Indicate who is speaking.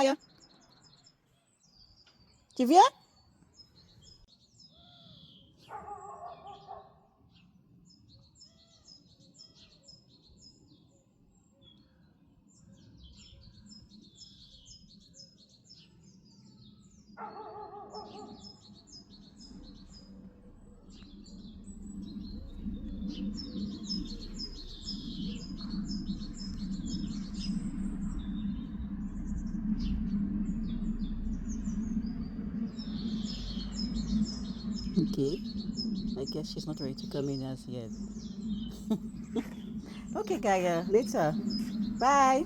Speaker 1: Kaya? Tu viens? Okay. I guess she's not ready to come in as yet. Okay, Kaya. Later. Bye.